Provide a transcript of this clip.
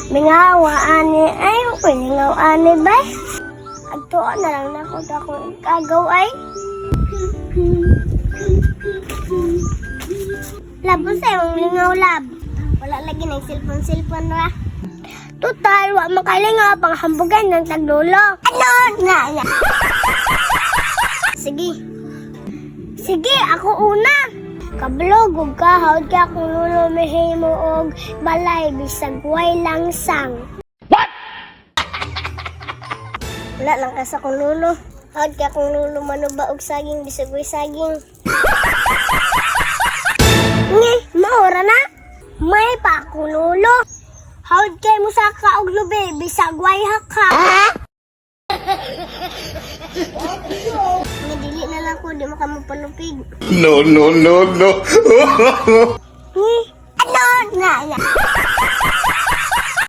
Mingawa ani ay mingaw ani bay. Adto na lang nako ako ikagaw ay. Labo sa yung lingaw lab. Wala lagi ng cellphone ra. Total wa makalingaw pang hambugan ng tagdulo. Ano na. Sige, ako una. Kablog ug kahawd ka kung lulo mehimo og balay bisag way langsang. What? Wala lang ka sa kung lulo. Hawd ka kung lulo manuba og saging bisag way saging. Nge, maura na. May pa akong lulo. Hawd kay mo saka og lubi bisag way haka. Dili na lang ko, di mo ka magpanupig. No. Ano na.